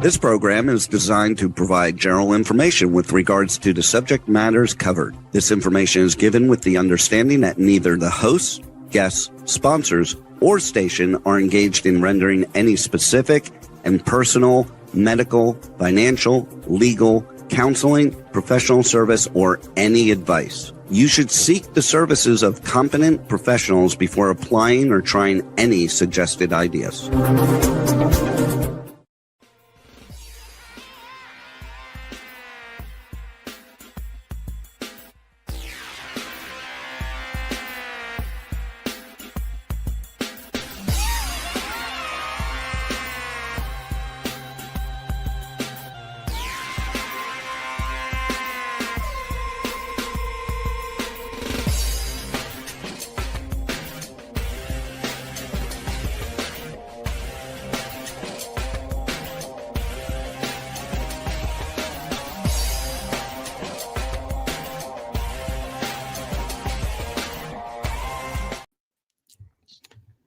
This program is designed to provide general information with regards to the subject matters covered. This information is given with the understanding that neither the hosts, guests, sponsors, or station are engaged in rendering any specific and personal, medical, financial, legal, counseling, professional service, or any advice. You should seek the services of competent professionals before applying or trying any suggested ideas.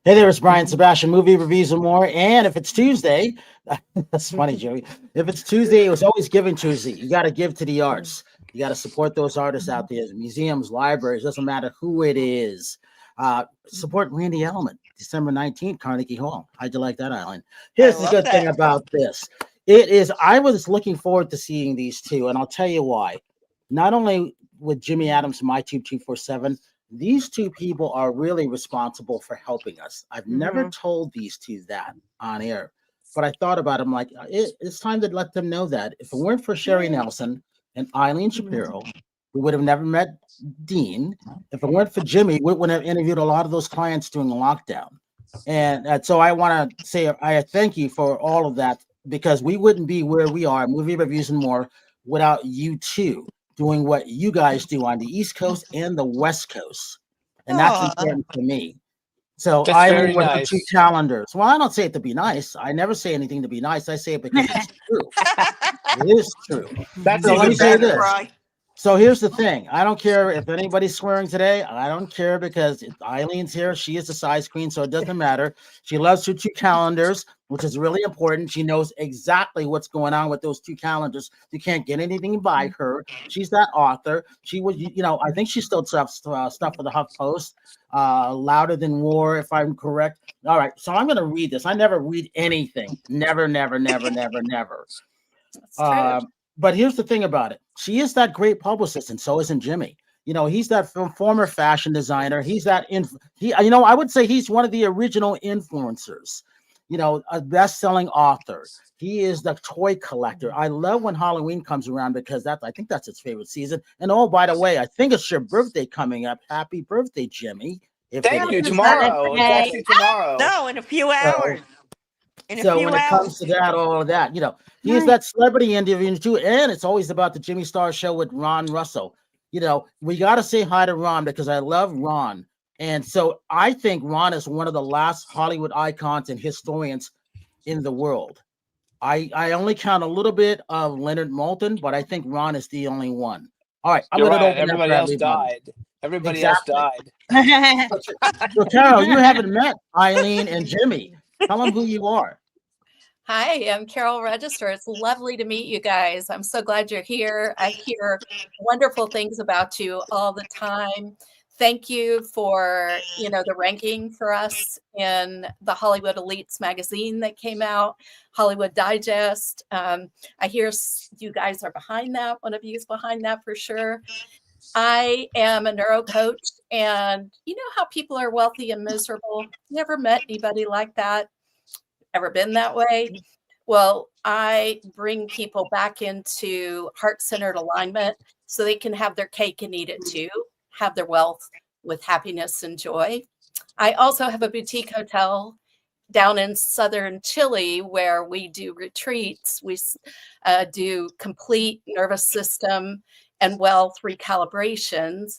Hey there, it's Brian Sebastian, Movie Reviews and More. And if it's Tuesday, that's funny, Joey. If it's Tuesday, it was always Giving Tuesday. You got to give to the arts. You got to support those artists out there, museums, libraries, doesn't matter who it is. Support Randy Element, December 19th, Carnegie Hall. How'd you like that, Eileen? Here's the good thing about this. I was looking forward to seeing these two, and I'll tell you why. Not only with Jimmy Adams from MyTube247, these two people are really responsible for helping us. I've never told these two that on air, but I thought about it. I'm like, it's time to let them know that if it weren't for Sherry Nelson and Eileen Shapiro, we would have never met Dean. If it weren't for Jimmy, we would have interviewed a lot of those clients during the lockdown. And so I want to say I thank you for all of that, because we wouldn't be where we are, Movie Reviews and More, without you two doing what you guys do on the East Coast and the West Coast. And that's important for me. So I mean, with the two calendars. Well, I don't say it to be nice. I never say anything to be nice. I say it because it's true. It is true. That's so let me say this. Right. So here's the thing. I don't care if anybody's swearing today. I don't care, because Eileen's here. She is the size queen, so it doesn't matter. She loves her two calendars, which is really important. She knows exactly what's going on with those two calendars. You can't get anything by her. She's that author. She was, I think she still stuff for the Huff Post, Louder Than War, if I'm correct. All right, so I'm going to read this. I never read anything. Never. But here's the thing about it. She is that great publicist, and so isn't Jimmy. He's that former fashion designer. He's that I would say he's one of the original influencers. A best-selling author. He is the toy collector. I love when Halloween comes around, because I think that's his favorite season. And oh, by the way, I think it's your birthday coming up. Happy birthday, Jimmy! Thank you. Tomorrow. It's actually tomorrow. No, in a few hours. So when it comes to that, all of that, he is that celebrity interview too, and it's always about the Jimmy Star Show with Ron Russell. We got to say hi to Ron, because I love Ron, and so I think Ron is one of the last Hollywood icons and historians in the world. I only count a little bit of Leonard Maltin, but I think Ron is the only one. All right, I'm going to open everybody up else everybody. died. Everybody else died. So Carol, you haven't met Eileen and Jimmy. Tell them who you are. Hi, I'm Carol Register. It's lovely to meet you guys. I'm so glad you're here. I hear wonderful things about you all the time. Thank you for, the ranking for us in the Hollywood Elites magazine that came out, Hollywood Digest. I hear you guys are behind that. One of you is behind that for sure. I am a neuro coach, and you know how people are wealthy and miserable? Never met anybody like that. Ever been that way? Well, I bring people back into heart-centered alignment so they can have their cake and eat it too, have their wealth with happiness and joy. I also have a boutique hotel down in southern Chile where we do retreats. We do complete nervous system and wealth recalibrations.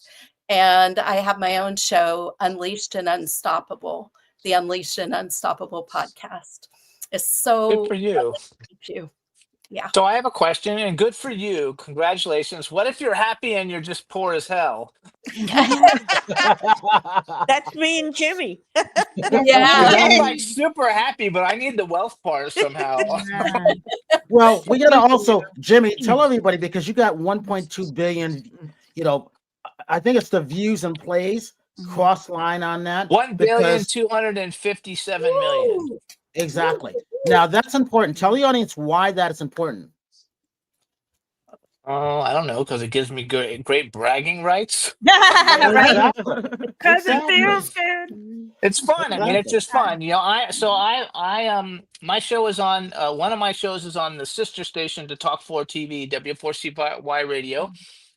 And I have my own show, Unleashed and Unstoppable, the Unleashed and Unstoppable podcast. It's so good for you. Thank you. Yeah. So I have a question, and good for you. Congratulations. What if you're happy and you're just poor as hell? That's me and Jimmy. Yeah. I'm like super happy, but I need the wealth part somehow. Well, we gotta also, Jimmy, tell everybody, because you got 1.2 billion. You know, I think it's the views and plays cross line on that. 1,257,000,000. Exactly. Now that's important. Tell the audience why that is important. Oh, I don't know, because it gives me great bragging rights. Exactly. Because it feels good. It's fun. I mean, it's just fun. You know, my show is on, one of my shows is on the sister station to Talk 4 TV, W4CY Radio.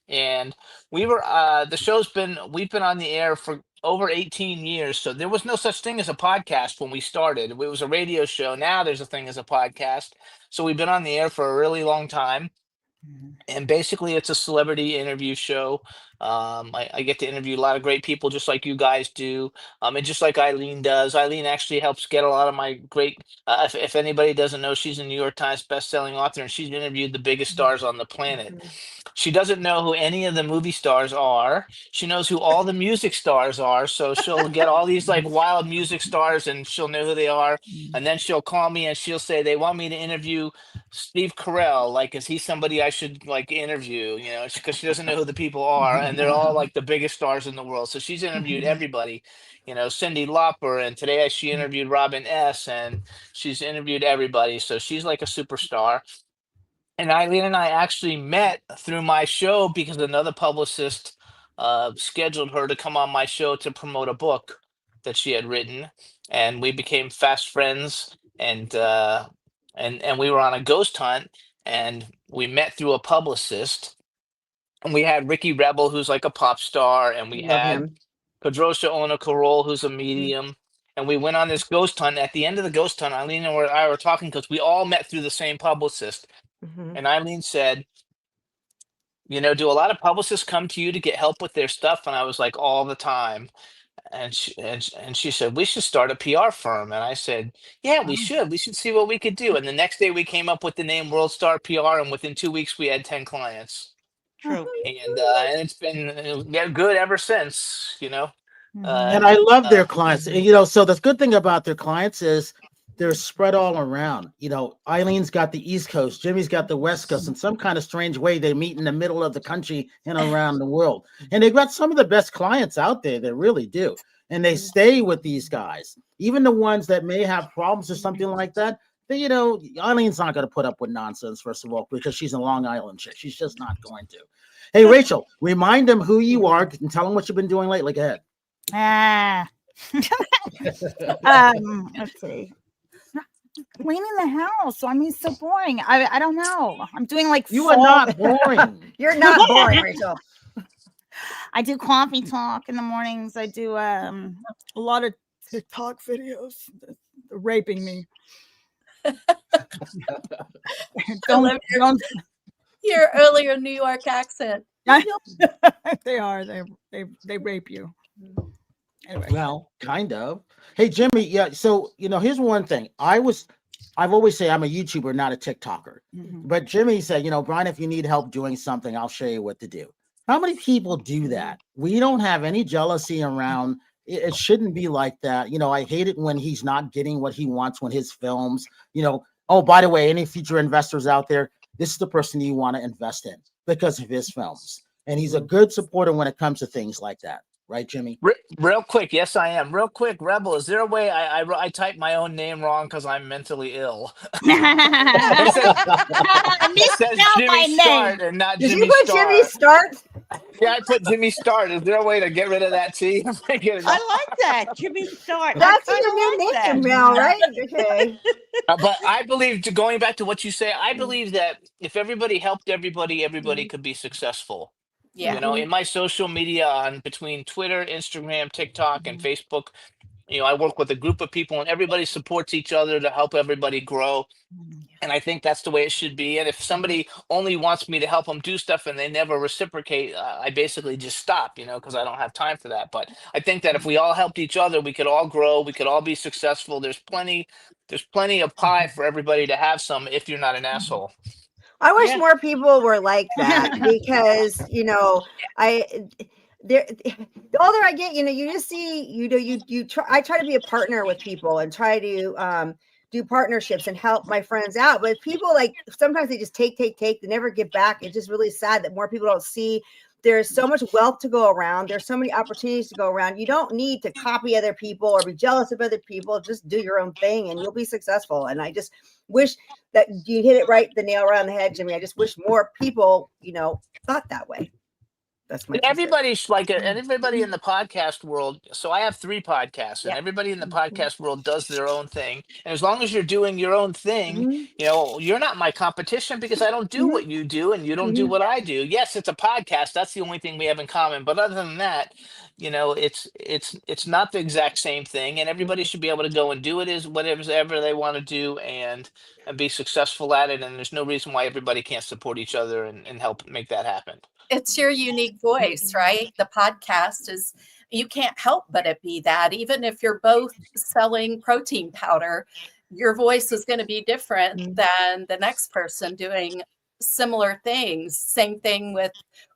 And we've been on the air for over 18 years. So there was no such thing as a podcast when we started. It was a radio show. Now there's a thing as a podcast. So we've been on the air for a really long time. And basically, it's a celebrity interview show. I get to interview a lot of great people, just like you guys do, and just like Eileen does. Eileen actually helps get a lot of my great. If anybody doesn't know, she's a New York Times best-selling author, and she's interviewed the biggest stars on the planet. She doesn't know who any of the movie stars are. She knows who all the music stars are. So she'll get all these like wild music stars, and she'll know who they are. And then she'll call me and she'll say they want me to interview Steve Carell. Like, is he somebody I should like interview? You know, because she doesn't know who the people are, and they're all like the biggest stars in the world. So she's interviewed everybody. You know, Cyndi Lauper, and today she interviewed Robin S. And she's interviewed everybody. So she's like a superstar. And Eileen and I actually met through my show because another publicist scheduled her to come on my show to promote a book that she had written, and we became fast friends. And we were on a ghost hunt, and we met through a publicist. And we had Ricky Rebel, who's like a pop star, and we Love had him. Pedrosa Ona Carol, who's a medium. And we went on this ghost hunt. At the end of the ghost hunt, Eileen and I were talking because we all met through the same publicist. And Eileen said, you know, do a lot of publicists come to you to get help with their stuff? And I was like, all the time. And she said, we should start a PR firm. And I said, yeah, we should. We should see what we could do. And the next day we came up with the name World Star PR. And within 2 weeks, we had 10 clients. True. And it's been good ever since, you know. And I love their clients. And, you know, so the good thing about their clients is they're spread all around. You know, Eileen's got the East Coast, Jimmy's got the West Coast. In some kind of strange way, they meet in the middle of the country and around the world. And they've got some of the best clients out there. They really do. And they stay with these guys, even the ones that may have problems or something like that. They, you know, Eileen's not going to put up with nonsense, first of all, because she's a Long Island chick. She's just not going to. Hey, Rachel, remind them who you are and tell them what you've been doing lately. Go ahead. Let's see. Cleaning the house. I mean, so boring. I don't know. I'm doing like You are not boring. You're not boring, Rachel. I do coffee talk in the mornings. I do a lot of TikTok videos. They're raping me. don't Your earlier New York accent. they are. They rape you. Anyway. Well, kind of. Hey, Jimmy. Yeah. So, you know, here's one thing. I've always say I'm a YouTuber, not a TikToker. But Jimmy said, you know, Brian, if you need help doing something, I'll show you what to do. How many people do that? We don't have any jealousy around. It shouldn't be like that. You know, I hate it when he's not getting what he wants when his films, you know, oh, by the way, any future investors out there, this is the person you want to invest in because of his films. And he's a good supporter when it comes to things like that. Right, Jimmy? Real quick. Yes, I am. Real quick, Rebel, is there a way I typed my own name wrong because I'm mentally ill? It says Jimmy Start and not Jimmy Did you put Star. Jimmy Start? Yeah, I put Jimmy Start. Is there a way to get rid of that T? I like that. Jimmy Start. That's your new nickname now, right? Okay. But I believe, going back to what you say, I believe that if everybody helped everybody, everybody could be successful. Yeah. You know, in my social media on between Twitter, Instagram, TikTok, and Facebook, you know, I work with a group of people and everybody supports each other to help everybody grow. And I think that's the way it should be. And if somebody only wants me to help them do stuff and they never reciprocate, I basically just stop, you know, because I don't have time for that. But I think that if we all helped each other, we could all grow. We could all be successful. There's plenty of pie for everybody to have some if you're not an asshole. I wish Yeah. more people were like that because, you know, the older I get, you know, you just see, I try to be a partner with people and try to do partnerships and help my friends out. But people like sometimes they just take, they never give back. It's just really sad that more people don't see there's so much wealth to go around. There's so many opportunities to go around. You don't need to copy other people or be jealous of other people. Just do your own thing and you'll be successful. And I just wish that you hit it right, the nail around the head, Jimmy. I just wish more people, you know, thought that way. That's my Everybody's like everybody in the podcast world. So I have 3 podcasts, and everybody in the podcast world does their own thing. And as long as you're doing your own thing, you know, you're not my competition because I don't do what you do, and you don't do what I do. Yes, it's a podcast. That's the only thing we have in common. But other than that, you know, it's not the exact same thing. And everybody should be able to go and do it is whatever they want to do and be successful at it. And there's no reason why everybody can't support each other and help make that happen. It's your unique voice, right? The podcast is, you can't help but it be that. Even if you're both selling protein powder, your voice is going to be different than the next person doing similar things. Same thing with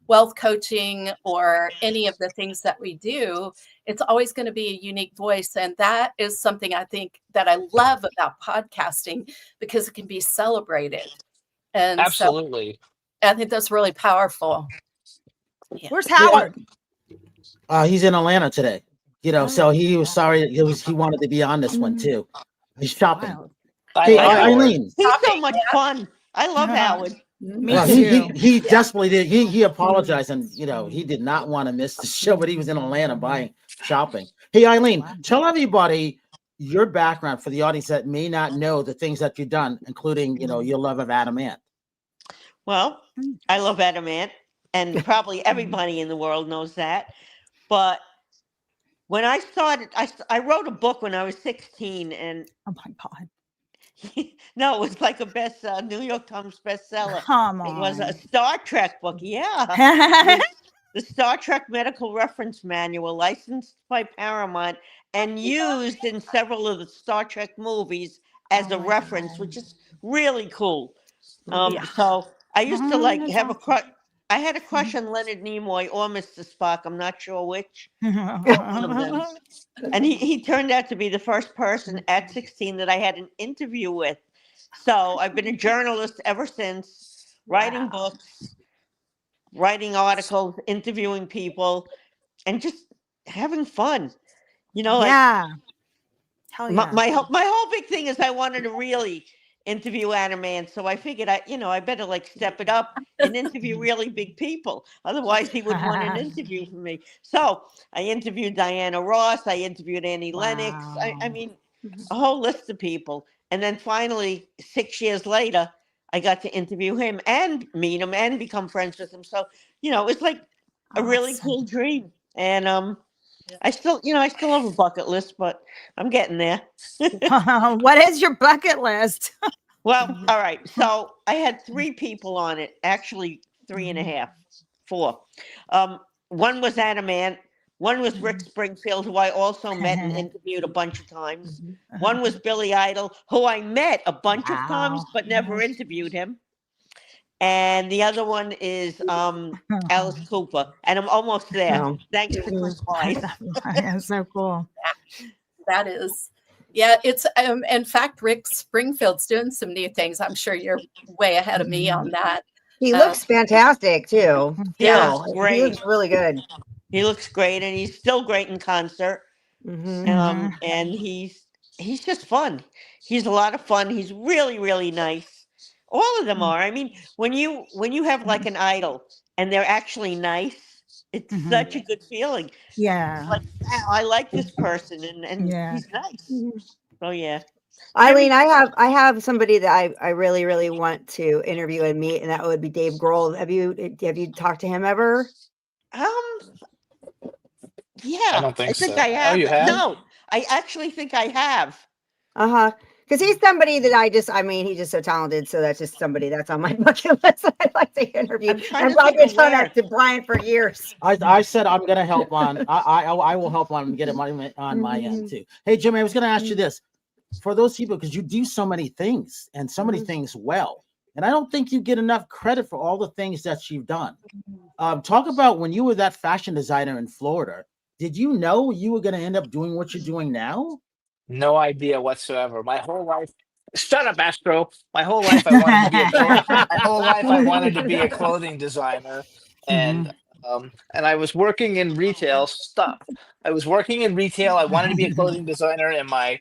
wealth coaching or any of the things that we do. It's always going to be a unique voice. And that is something I think that I love about podcasting because it can be celebrated. And Absolutely. So I think that's really powerful. Yeah. Where's Howard? He's in Atlanta today. You know, so he was sorry. He wanted to be on this one too. He's shopping. Wow. Hey, Eileen. He's so much fun. I love Howard. He desperately did. He apologized, and you know he did not want to miss the show, but he was in Atlanta shopping. Hey, Eileen, tell everybody your background for the audience that may not know the things that you've done, including your love of Adam Ant. Well, I love Adam Ant. And probably everybody in the world knows that. But when I started, I wrote a book when I was 16. And oh my God. No, it was like a New York Times bestseller. Come on. It was a Star Trek book. Yeah. The Star Trek Medical Reference Manual, licensed by Paramount and used in several of the Star Trek movies as a reference, which is really cool. So I used to have a crush. I had a crush on Leonard Nimoy or Mr. Spock. I'm not sure which. One of them. And he turned out to be the first person at 16 that I had an interview with. So I've been a journalist ever since, writing books, writing articles, interviewing people, and just having fun. You know, Hell yeah. My whole big thing is I wanted to really interview Adam Ant, so I figured I better step it up and interview really big people. Otherwise, he would want an interview from me. So I interviewed Diana Ross. I interviewed Annie Lennox. I mean, a whole list of people. And then finally, 6 years later, I got to interview him and meet him and become friends with him. So it was like a really cool dream. And I still have a bucket list, but I'm getting there. What is your bucket list? Well, all right. So I had 3 people on it, actually 3.5, 4. One was Adam Ant. One was Rick Springfield, who I also met and interviewed a bunch of times. One was Billy Idol, who I met a bunch of times, but never interviewed him. And the other one is Alice Cooper. And I'm almost there. Wow. Thanks to Chris Weiss. That's so cool. That is. Yeah, it's in fact, Rick Springfield's doing some new things. I'm sure you're way ahead of me on that. He looks fantastic too. Yeah, great. He looks really good. He looks great, and he's still great in concert. And he's just fun. He's a lot of fun. He's really, really nice. All of them are. I mean, when you have like an idol and they're actually nice, it's such a good feeling. Yeah. It's like, wow, I like this person, and he's nice. So yeah. Eileen, I have somebody that I really, really want to interview and meet, and that would be Dave Grohl. Have you talked to him ever? Yeah. I don't think so. I have. Oh, you have? No, I actually think I have. Because he's somebody that he's just so talented. So that's just somebody that's on my bucket list. I'd like to interview. I've been telling that to Brian for years. I said I'm going to help on. I will help on get it on my end too. Hey, Jimmy, I was going to ask you this. For those people, because you do so many things and so many things well, and I don't think you get enough credit for all the things that you've done. Talk about when you were that fashion designer in Florida. Did you know you were going to end up doing what you're doing now? No idea whatsoever. My whole life. Shut up, Astro. My whole life I wanted to be my whole life I wanted to be a clothing designer, and and I was working in retail stuff. I was working in retail. I wanted to be a clothing designer, and my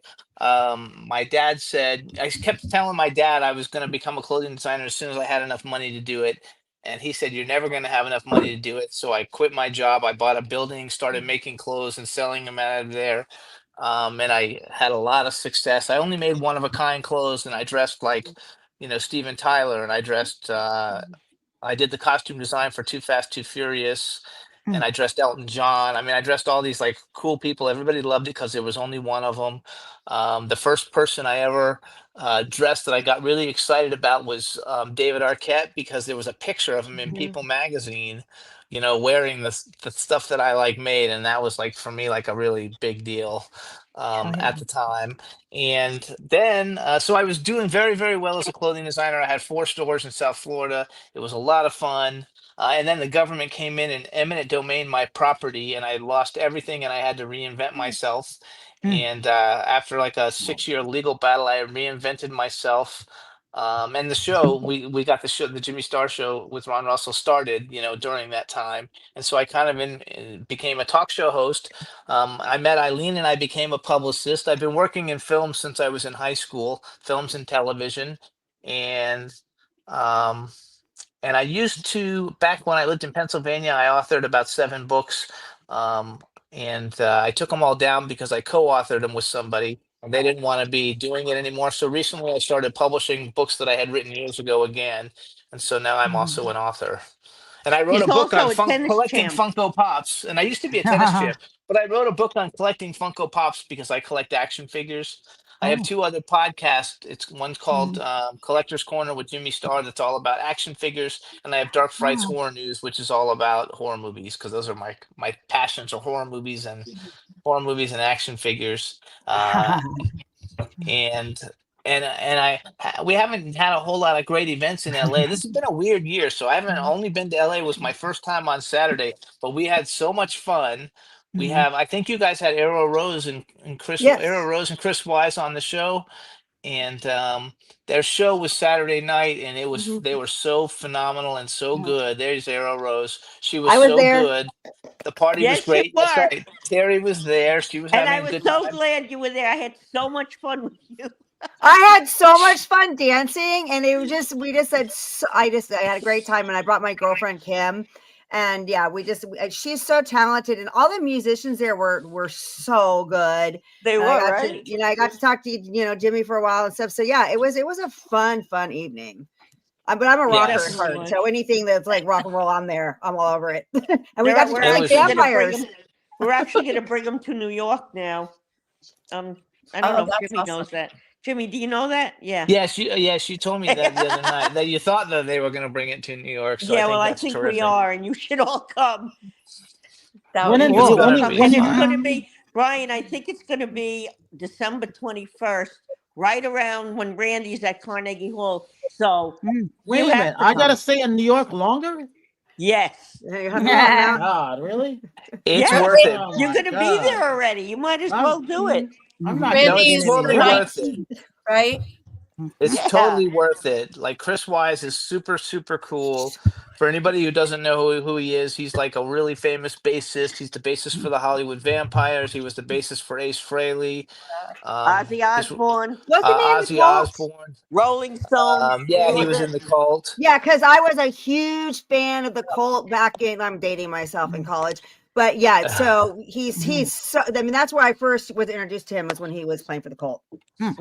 dad said I kept telling my dad I was going to become a clothing designer as soon as I had enough money to do it. And he said, "You're never going to have enough money to do it." So I quit my job. I bought a building, started making clothes and selling them out of there. And I had a lot of success. I only made one of a kind clothes, and I dressed like, Steven Tyler, and I dressed. I did the costume design for Too Fast, Too Furious, and I dressed Elton John. I mean, I dressed all these like cool people. Everybody loved it because there was only one of them. The first person I ever dressed that I got really excited about was David Arquette, because there was a picture of him in People magazine, wearing the stuff that I like made, and that was like for me like a really big deal at the time. And then so I was doing very, very well as a clothing designer. I had 4 stores in South Florida. It was a lot of fun. And then the government came in and eminent domain my property, and I lost everything, and I had to reinvent myself. And after like a 6-year legal battle, I reinvented myself. And the show, we got the Jimmy Star show with Ron Russell started, during that time. And so I kind of became a talk show host. I met Eileen and I became a publicist. I've been working in film since I was in high school, films and television. And um, and I used to, back when I lived in Pennsylvania, I authored about 7 books. And I took them all down because I co-authored them with somebody, and they didn't want to be doing it anymore. So recently I started publishing books that I had written years ago again. And so now I'm also an author. And I wrote He's a book also on a tennis collecting champ. Funko Pops. And I used to be a tennis champ, but I wrote a book on collecting Funko Pops because I collect action figures. I have 2 other podcasts. One's called Collector's Corner with Jimmy Star, that's all about action figures, and I have DarkFrights Horror News, which is all about horror movies, because those are my passions, are horror movies and action figures. And we haven't had a whole lot of great events in LA. This has been a weird year, so I haven't only been to LA. It was my first time on Saturday, but we had so much fun. We have, I think you guys had Arrow Rose and Chris Arrow Rose and Chris Wise on the show, and their show was Saturday night, and they were so phenomenal and so good. There's Arrow Rose. She was so good. The party was Yes, you great. That's were. right. Terri was there. She was And having I a was good so time. glad you were there. I had so much fun with you. I had so much fun dancing, and it was we just had, I had a great time, and I brought my girlfriend Kim, and yeah, she's so talented, and all the musicians there were so good. They were, right? I got to talk to Jimmy for a while and stuff. So yeah, it was a fun evening. But I'm a rocker at heart, so anything that's like rock and roll, I'm there. I'm all over it. And we got to dress like vampires. We're actually going to bring them to New York now. I don't know if Jimmy knows that. Jimmy, do you know that? Yeah. She told me that the other night, that you thought that they were going to bring it to New York. So I think we are, and you should all come. When is it's going to be, Brian, I think it's going to be December 21st, right around when Randy's at Carnegie Hall. So wait a minute, I got to stay in New York longer? Yes. God, really? It's worth it. You're going to be there already. You might as well do it. I'm not it's totally worth it. Right? It's totally worth it. Like, Chris Wise is super, super cool. For anybody who doesn't know who he is, he's like a really famous bassist. He's the bassist for the Hollywood Vampires. He was the bassist for Ace Frehley. Ozzy Osbourne. Ozzy Osbourne. Rolling Stones. He was in the Cult. Yeah, because I was a huge fan of the Cult back in, I'm dating myself, in college. But yeah, so he's so, I mean, that's where I first was introduced to him, was when he was playing for the Cult.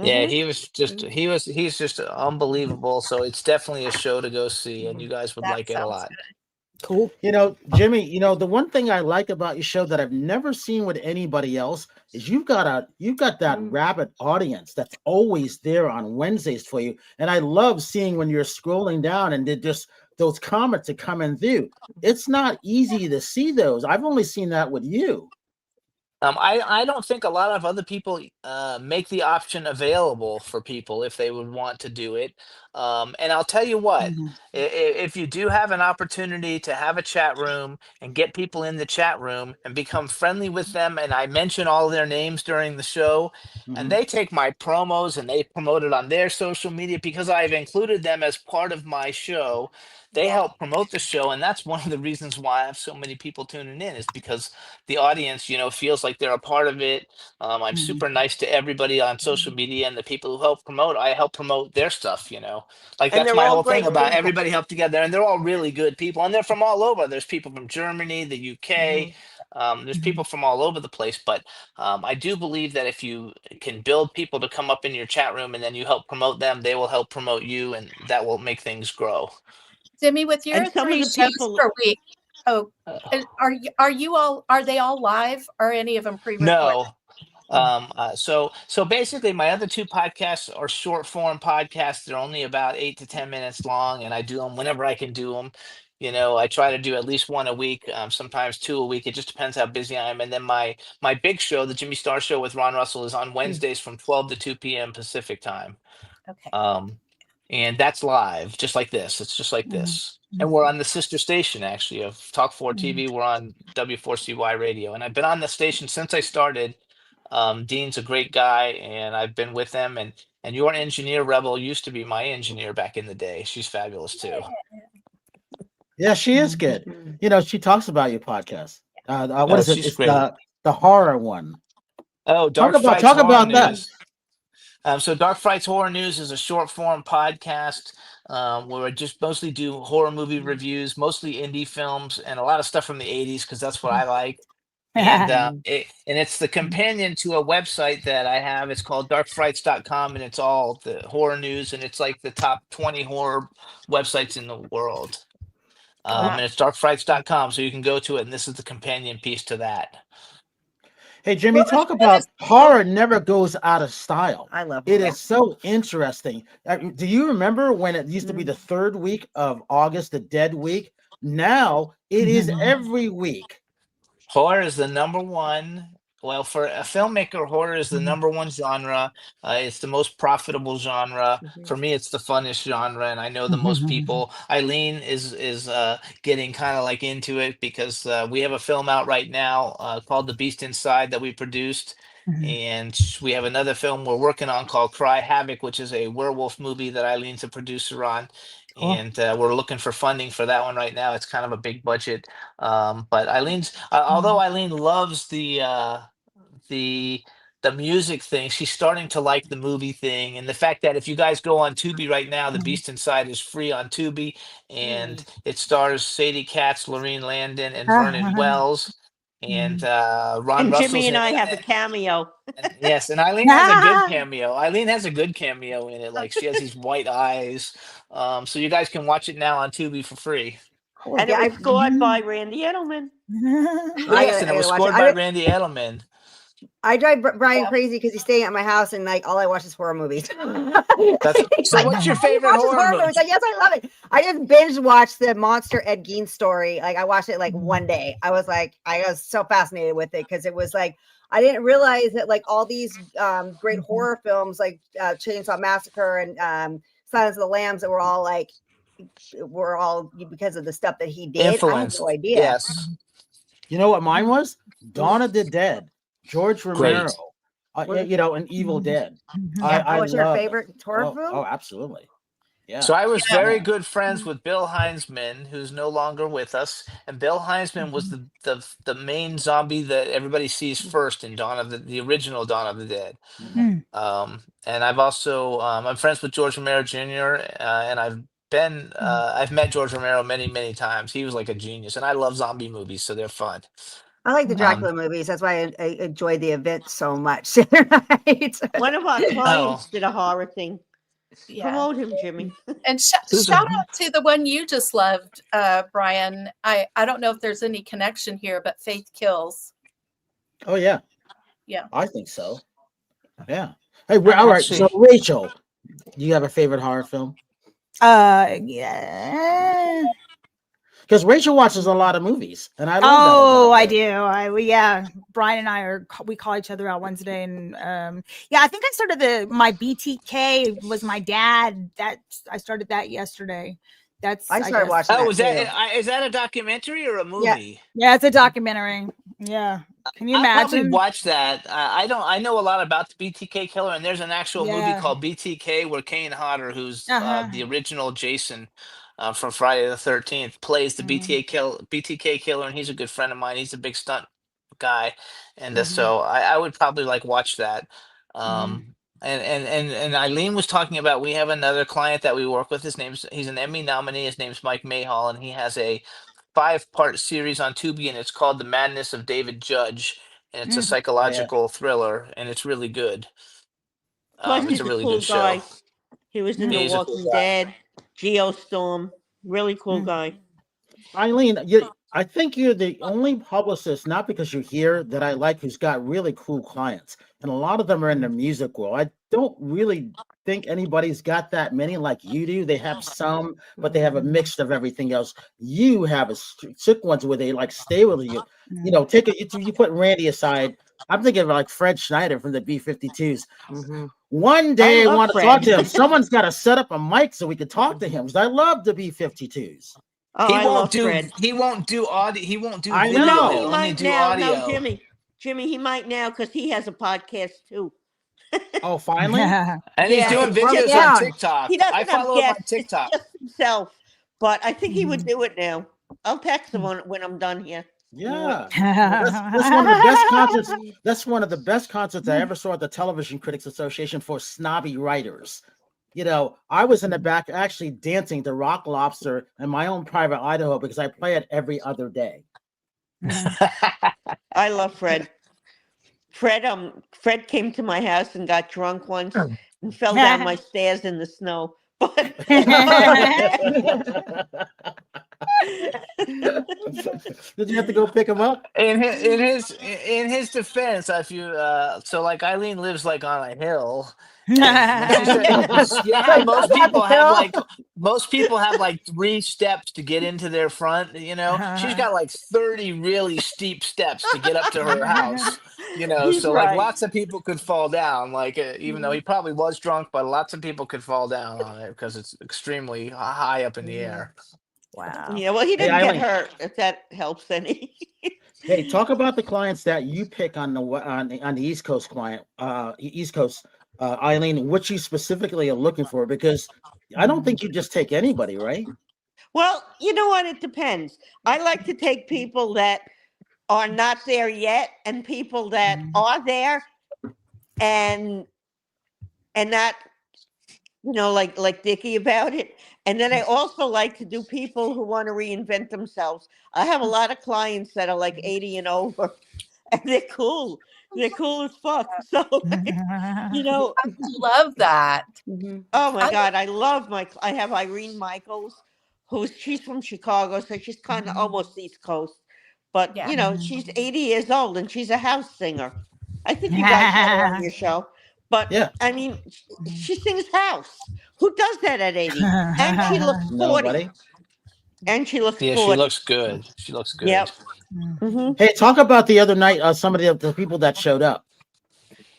Yeah, he's just unbelievable. So it's definitely a show to go see, and you guys would like it a lot. Cool. Jimmy, the one thing I like about your show that I've never seen with anybody else is you've got that rabid audience that's always there on Wednesdays for you. And I love seeing when you're scrolling down and those comments are coming through. It's not easy to see those. I've only seen that with you. I don't think a lot of other people make the option available for people if they would want to do it. And I'll tell you what, if you do have an opportunity to have a chat room and get people in the chat room and become friendly with them, and I mention all their names during the show, and they take my promos and they promote it on their social media because I've included them as part of my show. They help promote the show, and that's one of the reasons why I have so many people tuning in, is because the audience, feels like they're a part of it. I'm super nice to everybody on social media, and the people who help promote, I help promote their stuff. Like And that's they're my all whole thing great about people. everybody help together, and they're all really good people, and they're from all over. There's people from Germany, the UK. There's people from all over the place, but I do believe that if you can build people to come up in your chat room and then you help promote them, they will help promote you, and that will make things grow. Jimmy, with your And some of 3 the shows people- per week, Uh, are they all live, or any of them pre-recorded? No. So basically my other 2 podcasts are short form podcasts. They're only about 8 to 10 minutes long, and I do them whenever I can do them. I try to do at least 1 a week, sometimes 2 a week. It just depends how busy I am. And then my big show, the Jimmy Star Show with Ron Russell, is on Wednesdays from 12 to 2 p.m. Pacific time. Okay. And that's live, just like this. It's just like this. And we're on the sister station, actually, of Talk 4 TV. We're on W4CY Radio. And I've been on the station since I started. Dean's a great guy, and I've been with them. And your engineer, Rebel, used to be my engineer back in the day. She's fabulous, too. Yeah, she is good. She talks about your podcast. What is it? She's It's great. the horror one. Oh, Talk DarkFrights about Horror that. News. So DarkFrights Horror News is a short form podcast where I just mostly do horror movie reviews, mostly indie films, and a lot of stuff from the 80s because that's what I like. And it's the companion to a website that I have. It's called DarkFrights.com, and it's all the horror news, and it's like the top 20 horror websites in the world. And it's DarkFrights.com, so you can go to it, and this is the companion piece to that. Hey, Jimmy, talk about horror never goes out of style. I love it. horror. Is so interesting. Do you remember when it used to be the 3rd week of August, the Dead Week? Now it is every week. Horror is the number one. Well, for a filmmaker, horror is the number one genre. It's the most profitable genre. For me, it's the funnest genre, and I know the most people. Eileen is getting kind of like into it because we have a film out right now called The Beast Inside that we produced. And we have another film we're working on called Cry Havoc, which is a werewolf movie that Eileen's a producer on. And we're looking for funding for that one right now. It's kind of a big budget. But Eileen's, although Eileen loves the music thing, she's starting to like the movie thing, and the fact that if you guys go on Tubi right now, The Beast Inside is free on Tubi, and it stars Sadie Katz, Lorene Landon, and Vernon Wells, and Ron And Russell's Jimmy and in I it. have a cameo. Yes, and Eileen has a good cameo. Eileen has a good cameo in it. Like she has these white eyes. So you guys can watch it now on Tubi for free. And it was scored by Randy Edelman. Yes, and it was scored by Randy Edelman. I drive Brian crazy because he's staying at my house and like all I watch is horror movies. So what's your favorite horror movie? Like, yes, I love it. I just binge watched the Monster Ed Gein story. Like I watched it like one day. I was so fascinated with it because it was like I didn't realize that like all these great horror films like Chainsaw Massacre and Silence of the Lambs that were all because of the stuff that he did. Influence. I had no idea. Yes. You know what mine was? Dawn of the Dead. George Romero. Great. An Evil Dead. What's your favorite horror film? Oh, absolutely. Yeah. So I was very good friends with Bill Heinzman, who's no longer with us. And Bill Heinzman was the main zombie that everybody sees first in the original Dawn of the Dead. And I've also I'm friends with George Romero Jr. And I've met George Romero many, many times. He was like a genius, and I love zombie movies, so they're fun. I like the Dracula movies. That's why I enjoy the event so much. Right? One of our clients did a horror thing. Yeah. Promote him, Jimmy. And shout out to the one you just loved, Brian. I don't know if there's any connection here, but Faith Kills. Oh yeah. Yeah. I think so. Yeah. Hey, all right. So Rachel, do you have a favorite horror film? Yeah. because Rachel watches a lot of movies, and I love Oh, that. I do. Yeah, Brian and I we call each other out Wednesday, and yeah, I think I started my BTK was my dad. I started that yesterday. I started watching Oh, that too. is that a documentary or a movie? Yeah, it's a documentary. Yeah, can you I'll probably imagine? watch that. I know a lot about the BTK killer, and there's an actual movie Yeah. called BTK where Kane Hodder, who's Uh-huh. the original Jason from Friday the 13th, plays the BTK killer, and he's a good friend of mine. He's a big stunt guy, and so I would probably like watch that. And Eileen was talking about, we have another client that we work with. He's an Emmy nominee. His name's Mike Mayhall, and he has a 5-part series on Tubi, and it's called The Madness of David Judge, and it's a psychological thriller, and it's really good. Plus, It's he's a a really cool good guy. show. He was in Yeah, The he's a cool Walking guy. Dead, Geostorm. Really cool guy. Eileen, I think you're the only publicist, not because you're here, that I like who's got really cool clients. And a lot of them are in the music world. I don't really think anybody's got that many like you do. They have some, but they have a mix of everything else. You have a sick ones where they like stay with you. You know, you put Randy aside. I'm thinking of like Fred Schneider from the B-52s. One day I want to talk to him. Someone's got to set up a mic so we can talk to him. Because I love the B-52s. Oh, He I won't love do. Fred. He won't do audio. He won't do I video. know. He'll He only might do now. audio. No, Jimmy, he might now because he has a podcast too. Oh, finally? And he's Yeah, doing it's just videos down. on TikTok. He doesn't I have follow him on guests. TikTok. It's just himself. But I think he would do it now. I'll text him when I'm done here. Yeah. That's one of the best concerts. That's one of the best concerts I ever saw at the Television Critics Association for snobby writers. You know, I was in the back actually dancing to Rock Lobster in my own private Idaho because I play it every other day. I love Fred. Fred came to my house and got drunk once and fell down my stairs in the snow. But Did you have to go pick him up? In his defense, if you so like Eileen lives like on a hill. She said, yeah, most people have like 3 steps to get into their front, you know. She's got like 30 really steep steps to get up to her house, you know. He's So right. like lots of people could fall down, like even though he probably was drunk, but lots of people could fall down on it because it's extremely high up in the air. Wow. yeah, well, he didn't get Eileen. hurt. If that helps any. Hey, talk about the clients that you pick on the East Coast client, East Coast, Eileen. What you specifically are looking for, because I don't think you just take anybody, right? Well, you know what? It depends. I like to take people that are not there yet, and people that are there, and not, like Dickie about it. And then I also like to do people who want to reinvent themselves. I have a lot of clients that are like 80 and over, and they're cool. They're cool as fuck. So, Love that. oh my God, I have Irene Michaels, she's from Chicago, so she's kind of almost East Coast. But, she's 80 years old and she's a house singer. I think you guys had her on your show. But, Yeah. I mean, she sings house. Who does that at 80? And she looks 40. Nobody. And she looks 40. She looks good. She looks good. Yep. Hey, talk about the other night. Some of the people that showed up.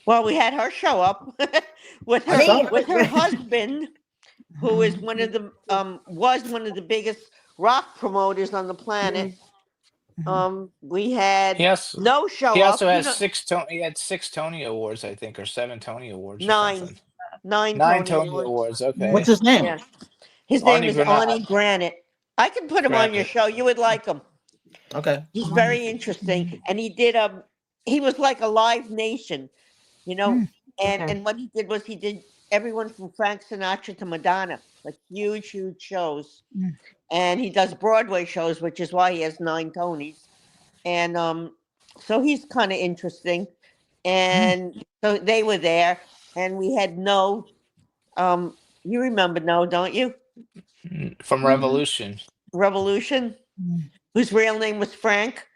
Well, we had her show up with her husband, who is one of the was one of the biggest rock promoters on the planet. We had no show. He also up. has 6 He had 6 Tony Awards, I think, or 7 Tony Awards. 9 Tony Awards. Okay. What's his name? Yeah. His name Arnie is Granat. Arnie Granat. I can put him on your show. You would like him. Okay. He's very interesting, and he did he was like a Live Nation, and what he did was he did everyone from Frank Sinatra to Madonna, like huge shows. And he does Broadway shows, which is why he has 9 Tonys. And so he's kind of interesting. And so they were there, and we had No. You remember No, don't you? From Revolution. Revolution, whose real name was Frank.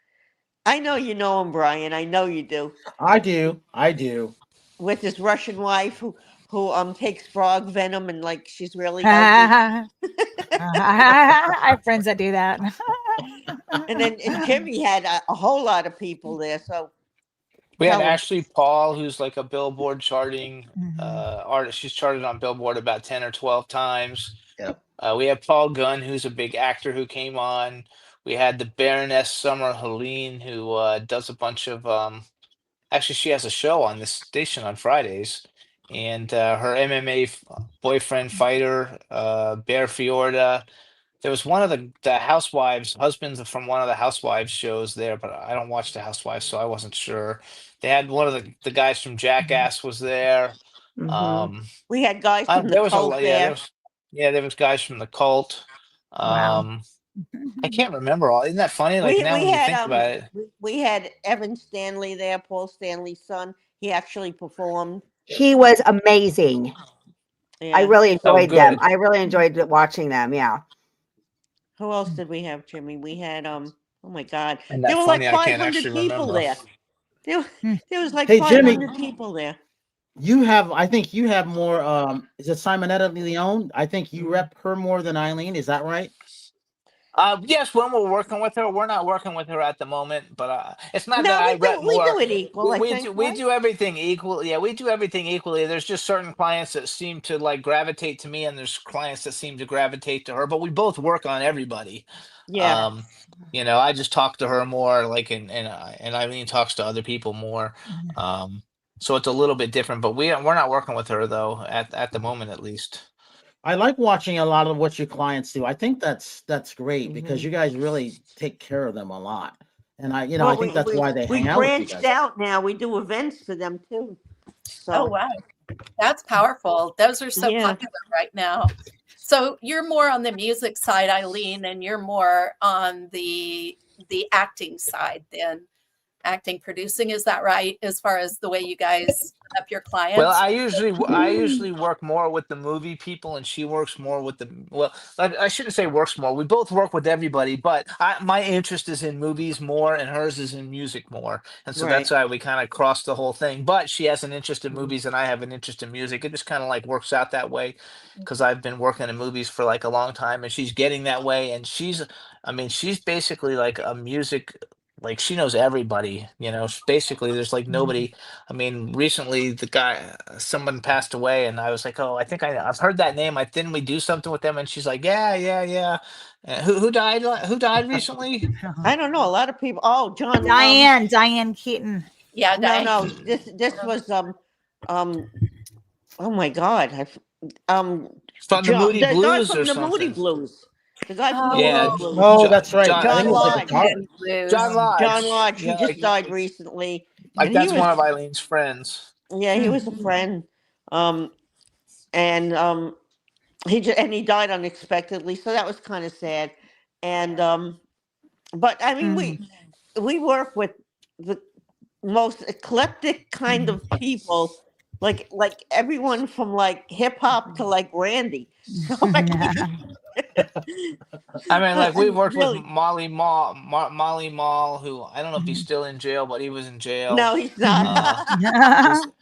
I know you know him, Brian. I know you do. I do. With his Russian wife who takes frog venom and like she's really healthy. I have friends that do that. And then Jimmy had a whole lot of people there. So We had tell 'em. Ashley Paul, who's like a Billboard charting Mhm. artist. She's charted on Billboard about 10 or 12 times. Yep. We have Paul Gunn, who's a big actor who came on. We had the Baroness Summer Helene, who does a bunch of actually, she has a show on this station on Fridays, and her MMA boyfriend fighter, Bear Fiorda. There was one of the housewives, husbands from one of the housewives shows there, but I don't watch the housewives, so I wasn't sure. They had one of the guys from Jackass was there. Mhm. We had guys from the There was a cult yeah, there. there was guys from the cult. Wow. I can't remember all. Isn't that funny? Like now when you think about it. We had Evan Stanley there, Paul Stanley's son. He actually performed. He was amazing. I Yeah. really Oh, enjoyed them. good. I really enjoyed watching them. Yeah. Who else did we have, Jimmy? We had oh my God, Isn't there that were like funny? I can't 500 actually people remember. there. There was like Hey, Jimmy. 500 people there. I think you have more. Is it Simonetta Leone? I think you rep her more than Eileen. Is that right? Yes, when we're working with her, we're not working with her at the moment, but it's not that No, I rep we more. do it equal. I think, We right? do everything equally. Yeah, we do everything equally. There's just certain clients that seem to like gravitate to me, and there's clients that seem to gravitate to her. But we both work on everybody. Yeah. I just talk to her more, like, and Eileen talks to other people more. So it's a little bit different. But we're not working with her though at the moment, at least. I like watching a lot of what your clients do. I think that's great because you guys really take care of them a lot. And I Well, think that's why they we hang out with you branched guys. out now. We do events for them too. So Oh, wow. That's powerful. Those are so Yeah. popular right now. So you're more on the music side, Eileen, and you're more on the acting side then. Acting, producing, is that right? As far as the way you guys set up your clients? Well, I usually work more with the movie people, and she works more with the. Well, I shouldn't say works more. We both work with everybody, but my interest is in movies more, and hers is in music more, and so that's why we kind of cross the whole thing. But she has an interest in movies, and I have an interest in music. It just kind of like works out that way, because I've been working in movies for like a long time, and she's getting that way, and she's basically like a music. Like she knows everybody, basically there's like nobody. I mean, recently someone passed away, and I was like, oh, I think I've heard that name. Didn't we do something with them? And she's like, yeah. Who died? Who died recently? I don't know. A lot of people. Oh, John. Diane Keaton. Yeah, Diane. No. This was Oh my God. From the John, Moody the guy Blues from or the Moody something. Blues. The guy from the Yeah. Moody Blues. Oh, that's right. John- I think it was like a Lodge. guitar. John Lodge. John Lodge. He Yeah, just died recently. like And that's he was, one of Eileen's friends. yeah, he was a friend. And he died unexpectedly, so that was kind of sad. And but I mean we work with the most eclectic kind of people, like everyone from like hip hop to like Randy. So I I mean, like we worked Really? with Molly Mall, who I don't know if he's still in jail, but he was in jail. No, he's not.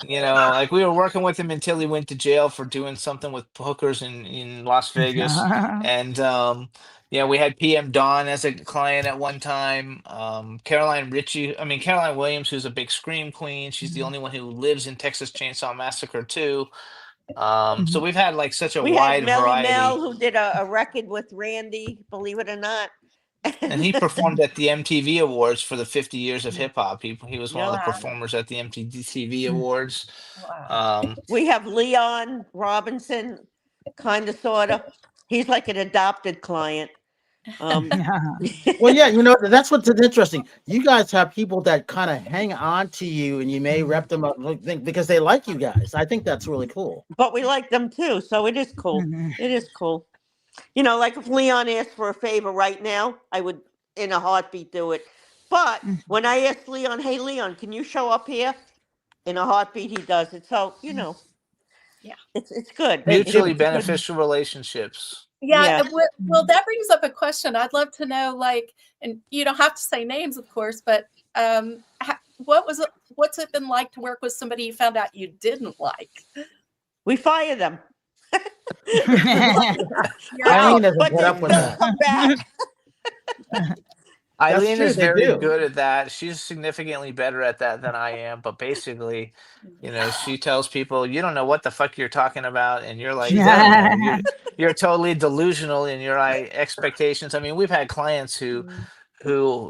Like we were working with him until he went to jail for doing something with hookers in Las Vegas. And we had PM Dawn as a client at one time. Caroline Williams, who's a big scream queen. She's the only one who lives in Texas Chainsaw Massacre too. So we've had like such a We wide had Melly variety. Mel, who did a record with Randy, believe it or not. And he performed at the MTV Awards for the 50 years of hip hop. He was one of the Wow. performers at the MTV Awards. Wow. We have Leon Robinson, kind of, sort of. He's like an adopted client. Well, yeah, that's what's interesting. You guys have people that kind of hang on to you, and you may rep them up because they like you guys. I think that's really cool. But we like them too, so it is cool. It is cool. Like if Leon asked for a favor right now, I would in a heartbeat do it. But when I asked Leon, hey Leon, can you show up here? In a heartbeat he does it. So, Yeah. It's good. Mutually It's beneficial relationships. Yeah. Yeah. Well, that brings up a question. I'd love to know, like, and you don't have to say names, of course, but what's it been like to work with somebody you found out you didn't like? We fire them. Eileen doesn't But put up with that. come back. Eileen true. is They very do. good at that. She's significantly better at that than I am. But basically, she tells people, "You don't know what the fuck you're talking about," and you're like, She "You does. know, you're totally delusional in your expectations." I mean, we've had clients who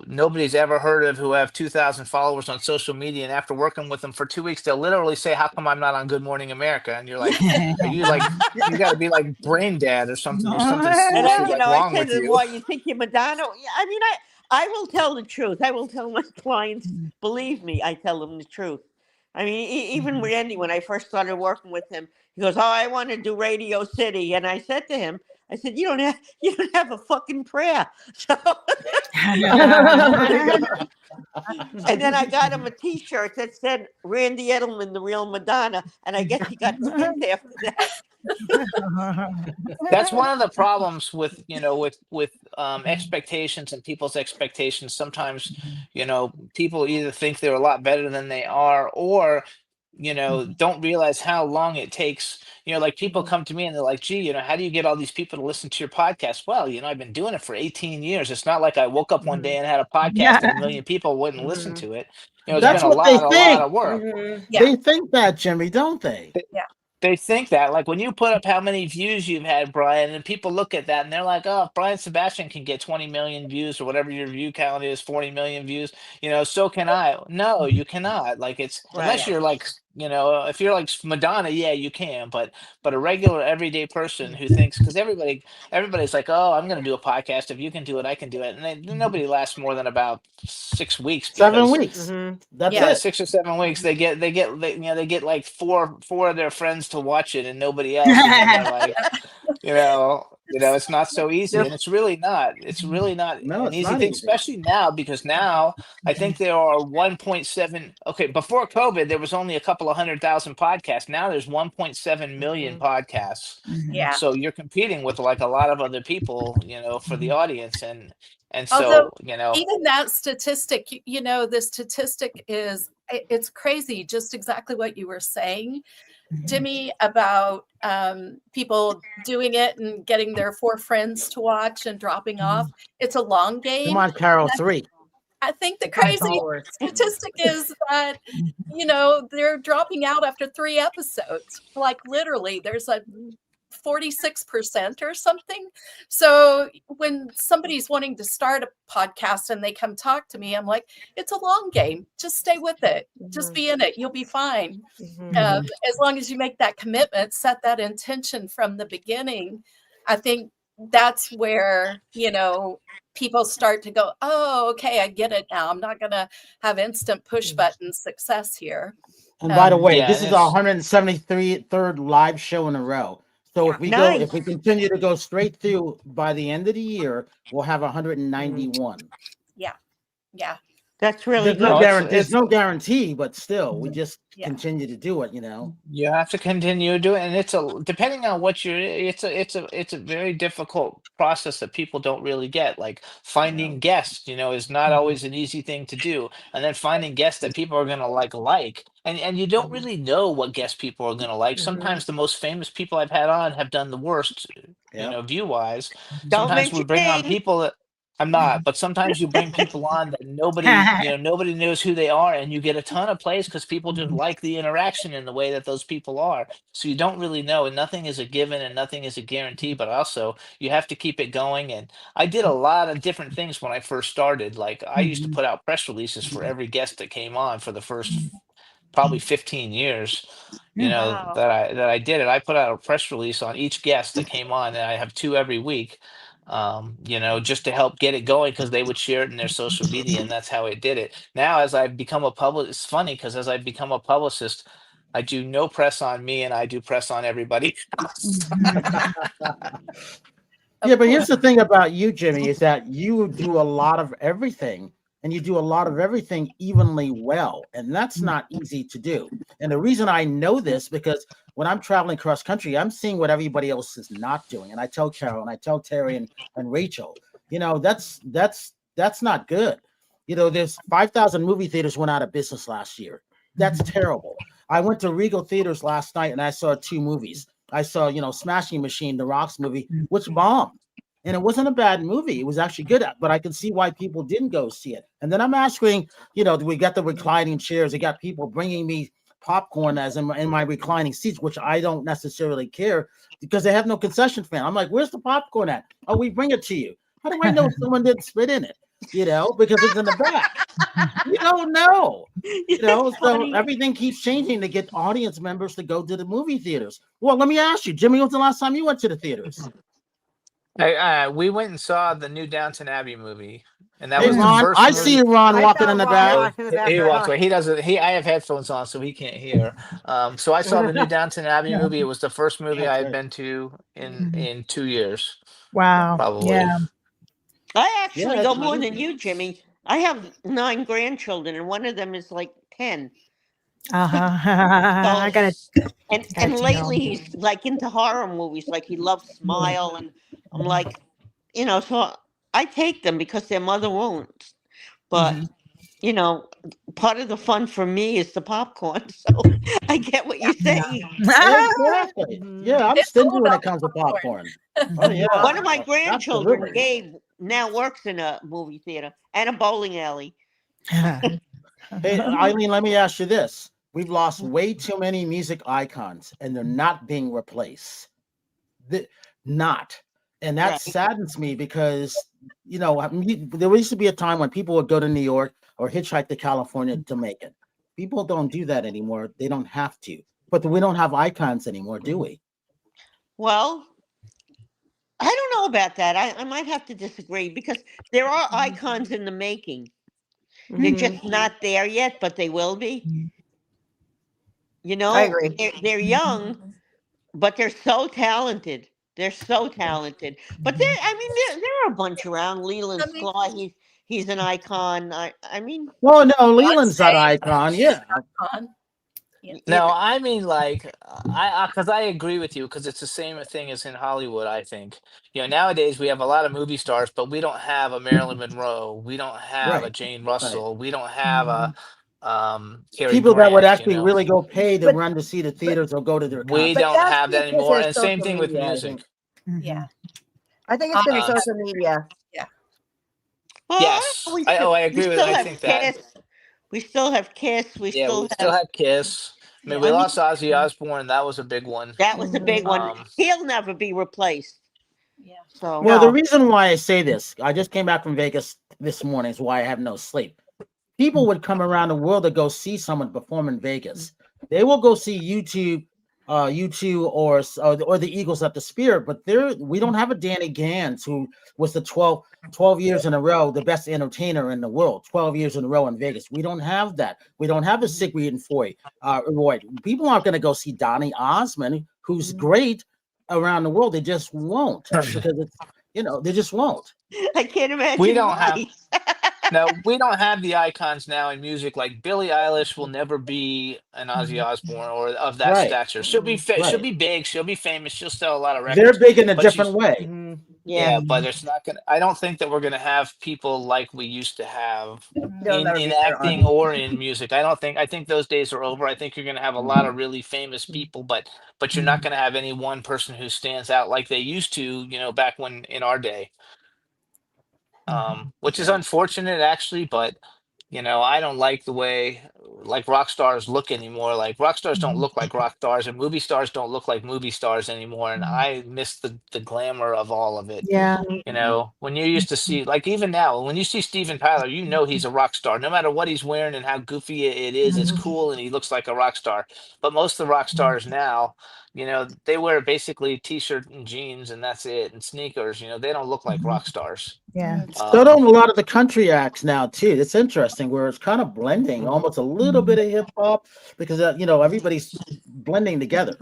nobody's ever heard of, who have 2,000 followers on social media, and after working with them for 2 weeks, they'll literally say, "How come I'm not on Good Morning America?" And you're like, "Are you like, you got to be like brain dead or something? There's something And seriously like I wrong said with to them, you." "What, you think you're Madonna?" Yeah, I mean, I will tell the truth. I will tell my clients. Believe me, I tell them the truth. I mean, even with Andy, when I first started working with him, he goes, "Oh, I want to do Radio City," and I said to him, "I said, you don't have a fucking prayer." So, and then I got him a T-shirt that said "Randy Edelman, the real Madonna," and I guess he got skinned after that. That's one of the problems with expectations and people's expectations. Sometimes people either think they're a lot better than they are, or don't realize how long it takes. Like people come to me and they're like, "Gee, how do you get all these people to listen to your podcast?" Well, I've been doing it for 18 years. It's not like I woke up one day and had a podcast and a million people wouldn't listen to it. It's been That's a what they lot think. of work. Yeah. They think that, Jimmy, don't they? They think that, like, when you put up how many views you've had, Brian, and people look at that and they're like, "Oh, if Brian Sebastian can get 20 million views or whatever your view count is, 40 million views, so can I." No, you cannot. Like, it's unless Right. you're like, if you're like Madonna, yeah, you can. But a regular everyday person who thinks, because everybody's like, "Oh, I'm going to do a podcast. If you can do it, I can do it." And nobody lasts more than about 6 weeks 7 weeks. Mm-hmm. That's Yeah. it. 6 or 7 weeks. They get like four of their friends to watch it and nobody else, and then they're like, it's not so easy, and it's really not. It's really not No, an it's easy not thing, easy. especially now, because now I think there are 1.7. Okay, before COVID, there was only a couple of 100,000 podcasts. Now there's 1.7 million podcasts. Yeah. So you're competing with like a lot of other people, for the audience, and Although so even that statistic, the statistic is, it's crazy, just exactly what you were saying, Jimmy, about people doing it and getting their 4 friends to watch and dropping off. It's a long game. Come on, Carol, 3. I think the That's how it crazy works. statistic is that, they're dropping out after 3 episodes. Like literally, there's a 46% or something. So when somebody's wanting to start a podcast and they come talk to me, I'm like, it's a long game. Just stay with it. Just be in it. You'll be fine. As long as you make that commitment, set that intention from the beginning. I think that's where, people start to go, "Oh, okay, I get it now. I'm not going to have instant push button success here." And by the way, yeah, this and is our 173rd live show in a row. So if we Nice. continue to go straight through by the end of the year, we'll have 191. Yeah. That's really There's no good. guarantee. There's no guarantee, but still, we just Yeah. continue to do it. You have to continue doing, and it's depending on what it's a very difficult process that people don't really get. Like finding guests, is not always an easy thing to do, and then finding guests that people are gonna like, and you don't really know what guests people are gonna like. Sometimes the most famous people I've had on have done the worst, view wise. Don't Sometimes we mention bring on names. people that. I'm not, but sometimes you bring people on that nobody knows who they are, and you get a ton of plays because people just like the interaction in the way that those people are. So you don't really know, and nothing is a given and nothing is a guarantee, but also you have to keep it going. And I did a lot of different things when I first started. Like I used to put out press releases for every guest that came on for the first probably 15 years. Wow. That I did it. I put out a press release on each guest that came on, and I have 2 every week. Just to help get it going, because they would share it in their social media, and that's how it did it. Now, as I've become a public, it's funny because as I've become a publicist, I do no press on me, and I do press on everybody else. Yeah, but here's the thing about you, Jimmy, is that you do a lot of everything, and you do a lot of everything evenly well, and that's not easy to do. And the reason I know this, because when I'm traveling cross country, I'm seeing what everybody else is not doing, and I tell Carol and I tell Terry and Rachel, that's not good. There's 5,000 movie theaters went out of business last year. That's terrible. I went to Regal Theaters last night and I saw 2 movies. I saw, Smashing Machine, The Rock's movie, which bombed. and it wasn't a bad movie. It was actually good, but I could see why people didn't go see it. And then I'm asking, we got the reclining chairs. They got people bringing me popcorn as in my reclining seats, which I don't necessarily care because they have no concession fan. I'm like, where's the popcorn at? Oh, we bring it to you. How do I know someone didn't spit in it? Because it's in the back. You don't know. So everything keeps changing to get audience members to go to the movie theaters. Well, let me ask you, Jimmy, when's the last time you went to the theaters? We went and saw the new Downton Abbey movie, and that Hey, was the Ron, first I movie. see Ron I walking saw in the Ron back. walking in the He walked background. away. He doesn't. I have headphones on, so he can't hear. So I saw the new Downton Abbey movie. It was the first movie I had been to in 2 years, Wow. probably. Yeah. I actually Yeah, go it's more than amazing. you, Jimmy. I have 9 grandchildren, and one of them is like 10. I gotta And gotta take lately home. he's like into horror movies, like he loves Smile, and I'm like, so I take them because their mother won't. But part of the fun for me is the popcorn. So I get what you're saying. Exactly. Yeah, I'm It's stingy all when it about comes to popcorn. popcorn. Oh yeah. One of my grandchildren, Absolutely. Gabe, now works in a movie theater and a bowling alley. Hey, Eileen, let me ask you this. We've lost way too many music icons and they're not being replaced. Not. And that Right. saddens me because, there used to be a time when people would go to New York or hitchhike to California to make it. People don't do that anymore. They don't have to. But we don't have icons anymore, do we? Well, I don't know about that. I might have to disagree because there are icons in the making. They're just not there yet, but they will be. I agree. They're young, but they're so talented. They're so talented. But there are a bunch around. Leland I mean- Sklar, he's an icon. I mean, Well, no, Leland's that Beyonce, icon. Yeah. icon. No, I mean because I agree with you because it's the same thing as in Hollywood. I think nowadays we have a lot of movie stars, but we don't have a Marilyn Monroe, we don't have a Right. Jane Right. Russell, we don't have a Cary People that would Grant. actually really go pay to But- run to see the theaters or go to their We concert. don't that's have that because anymore. there's And same social thing with media, I music. think. Yeah. I think it's been Um, social media. well, Yes, we I we agree with. still I have think that. Kiss. We still have Kiss. We Yeah, we still still have. have Kiss. I mean, Yeah. we I mean, lost Ozzy Osbourne. That was a big one. that was a big one. Um, He'll never be replaced. Yeah. So Well, the No. reason why I say this, I just came back from Vegas this morning, is why I have no sleep. People would come around the world to go see someone perform in Vegas. They will go see U2 or the Eagles at the Spirit, but we don't have a Danny Gans who was the 12 years in a row the best entertainer in the world, 12 years in a row in Vegas. We don't have that. We don't have a Sigrid and Roy. People aren't going to go see Donny Osmond, who's great around the world. They just won't because it's they just won't. I can't imagine we don't why. have no, we don't have the icons now in music. Like Billie Eilish will never be an Ozzy Osbourne or of that Right. stature. She'll be she'll Right. be big. She'll be famous. She'll sell a lot of They're records. big in a But different she's way. Yeah. but it's not gonna. I don't think that we're gonna have people like we used to have They'll never in be there, acting Artie. or in music. I think those days are over. I think you're gonna have a lot of really famous people, but you're not gonna have any one person who stands out like they used to. Back when in our day. Which is unfortunate actually, but I don't like the way like rock stars look anymore. Like rock stars don't look like rock stars, and movie stars don't look like movie stars anymore. And I miss the glamour of all of it. Yeah. When you used to see, like even now, when you see Steven Tyler, he's a rock star. No matter what he's wearing and how goofy it is, it's cool and he looks like a rock star. But most of the rock stars now, they wear basically t-shirt and jeans and that's it, and sneakers. They don't look like rock stars. Yeah. So don't a lot of the country acts now too. It's interesting where it's kind of blending, almost a little bit of hip hop because everybody's blending together.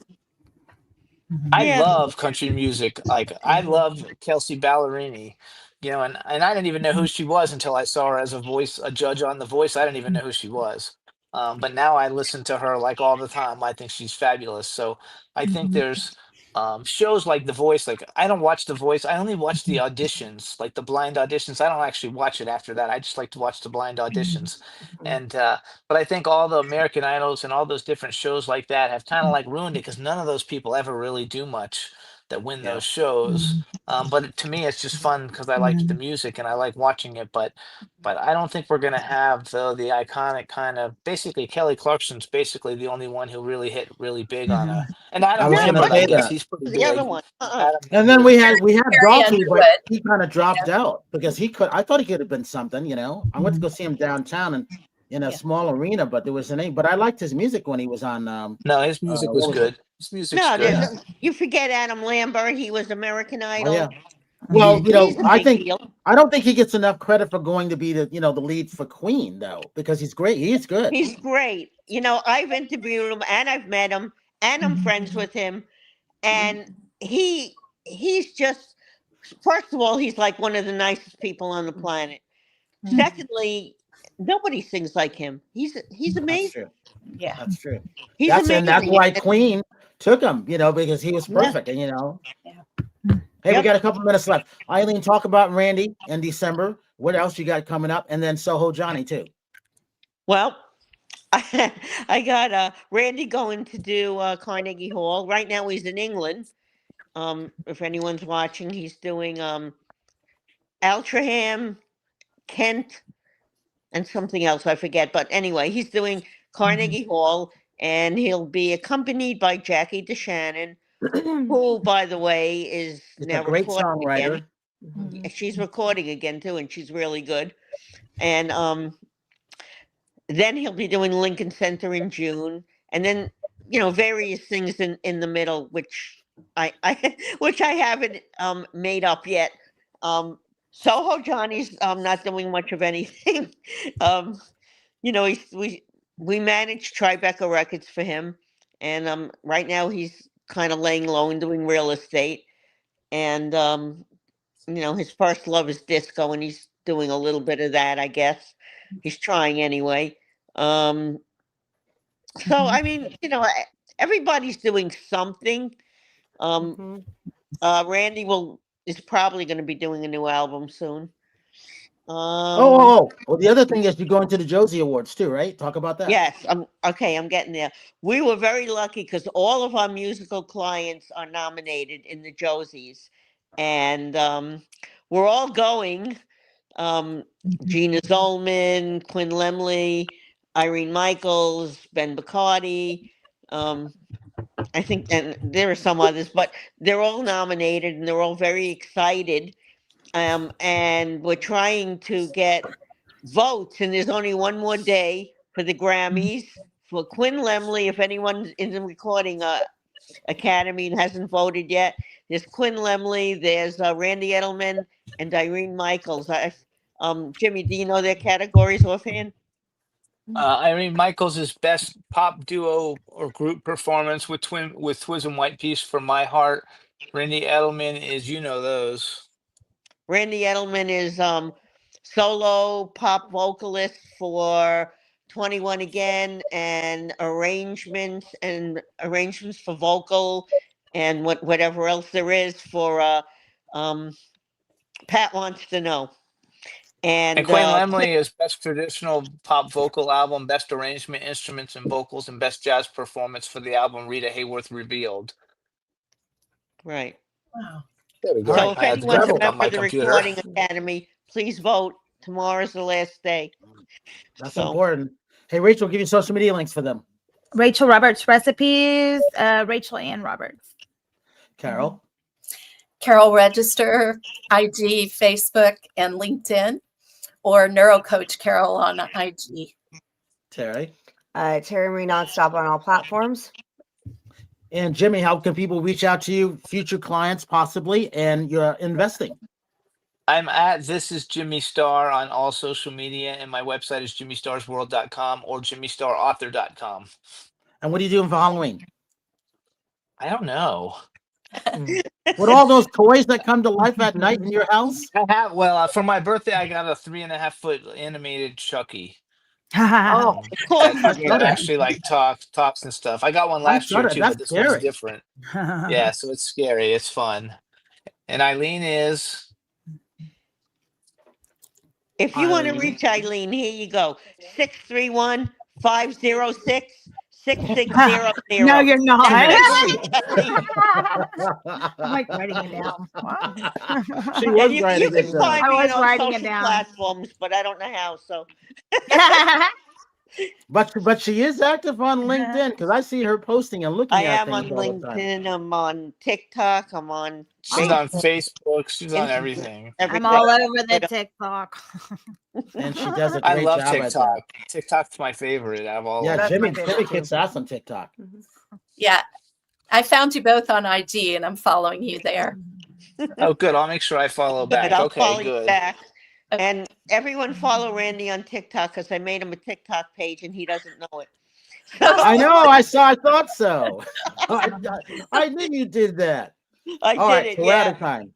I Yeah. love country music. Like I love Kelsey Ballerini, and I didn't even know who she was until I saw her as a judge on The Voice. I didn't even know who she was. But now I listen to her like all the time. I think she's fabulous. So I think there's shows like The Voice. Like I don't watch The Voice. I only watch the auditions, like the blind auditions. I don't actually watch it after that. I just like to watch the blind auditions. And but I think all the American Idols and all those different shows like that have kind of like ruined it because none of those people ever really do much. that win Yeah. those shows. But to me, it's just fun because I like the music and I like watching it. But I don't think we're gonna have the iconic kind of basically Kelly Clarkson's basically the only one who really hit really big on a and I Adam was gonna Lambert, I say guess that. he's pretty The other big. one. Adam And then Lambert we is had Carrie Dolphy, but Underwood. he kind of dropped out because I thought he could have been something, you know. I went to go see him downtown and in a Yeah. small arena, but there was an but I liked his music when he was on no, his music was what was it? good. His music's No, good. you forget Adam Lambert. He was American Oh Idol. yeah. Well, you know, He's a big deal. I don't think he gets enough credit for going to be the the lead for Queen though, because he's great. He's good. He's great. You know, I've interviewed him and I've met him and I'm friends with him. And he's just, first of all, he's like one of the nicest people on the planet. Secondly, nobody sings like him. He's That's amazing. true. Yeah. That's true. He's That's amazing. and that's why Queen took him, you know, because he was Yeah. perfect. And hey, we Yep. got a couple minutes left. Eileen, talk about Randy in December. What else you got coming up? And then Soho Johnny too. Well, I got Randy going to do Carnegie Hall. Right now he's in England. If anyone's watching, he's doing Altrincham, Kent, and something else I forget. But anyway, he's doing Carnegie Hall, and he'll be accompanied by Jackie DeShannon, who, by the way, is He's now a great recording songwriter. again. She's recording again too, and she's really good. And then he'll be doing Lincoln Center in June, and then various things in the middle, which I which I haven't made up yet. Soho Johnny's not doing much of anything. We manage Tribeca Records for him, and right now he's kind of laying low and doing real estate. And his first love is disco, and he's doing a little bit of that, I guess. He's trying anyway. So I mean, everybody's doing something. Randy is probably going to be doing a new album soon. Well, the other thing is you're going to the Josie Awards too, right? Talk about that. Yes, I'm getting there. We were very lucky because all of our musical clients are nominated in the Josies, and we're all going. Gina Zolman, Quinn Lemley, Irene Michaels, Ben Bacardi. I think, and there are some others, but they're all nominated and they're all very excited. And we're trying to get votes, and there's only one more day for the Grammys for Quinn Lemley. If anyone in the recording academy and hasn't voted yet, there's Quinn Lemley, there's Randy Edelman, and Irene Michaels. Jimmy, do you know their categories offhand? Irene Michaels is best pop duo or group performance with Twiz and White Peace for My Heart. Randy Edelman is those. Randy Edelman is solo pop vocalist for 21 Again, and arrangements for vocal and whatever else there is for Pat Wants to Know. And Quinn Lemley is best traditional pop vocal album, best arrangement, instruments and vocals, and best jazz performance for the album Rita Hayworth Revealed. Right. Wow. There we go. So if anyone's a member of the computer. Recording Academy, please vote. Tomorrow's the last day. That's important. Hey, Rachel, give you social media links for them. Rachel Roberts Recipes, Rachel Ann Roberts. Carol. Carol Register, IG, Facebook, and LinkedIn, or NeuroCoach Carol on IG. Terri. Terri Marie Nonstop on all platforms. And Jimmy, how can people reach out to you, future clients possibly, and your investing? I'm at This Is Jimmy Star on all social media, and my website is jimmystarsworld.com or jimmystarauthor.com. And what are you doing for Halloween? I don't know. With all those toys that come to life at night in your house? I have. Well, for my birthday, I got a 3.5-foot animated Chucky. Oh, That actually like talks and stuff. I got one last year too, but this one's different. Yeah, so it's scary. It's fun. And Eileen is. If you want to reach Eileen, here you go. 631-506 6600. No, you're not. That's I'm like writing it down. She and was you writing can it down. find I me was on writing it social down. platforms, but I don't know how. So But she is active on LinkedIn because I see her posting and looking I at am on things all the time. LinkedIn. I'm on TikTok. I'm on She's on Facebook. She's on Instagram, everything. I'm all over the TikTok. And she does a I great love job at that. TikTok. TikTok's my favorite out of all Yeah, of them. That's my Jimmy favorite kicks ass on TikTok. Yeah. I found you both on IG and I'm following you there. Oh, good. I'll make sure I follow back. I'll Okay, follow you good. back. Okay. And everyone follow Randy on TikTok because I made him a TikTok page and he doesn't know it. I know. I thought so. I knew you did that. I All did right, it. so we're out Yeah. of time.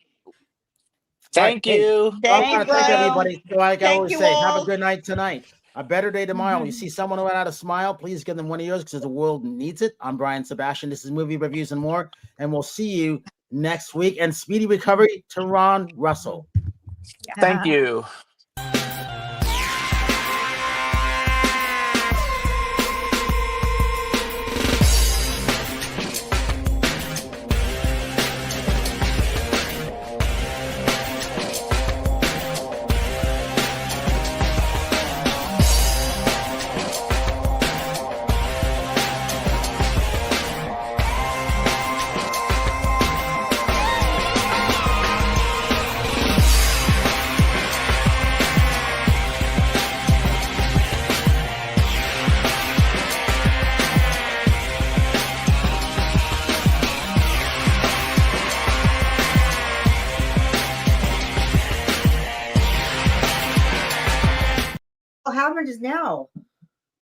Thank Hey, you. Thank I you, want to thank bro. everybody. So like I Thank always you say, have a all. good night tonight. A better day tomorrow. When you see someone who had a smile, please give them one of yours because the world needs it. I'm Brian Sebastian. This is Movie Reviews and More. And we'll see you next week. And speedy recovery to Ron Russell. Thank you. How much is now?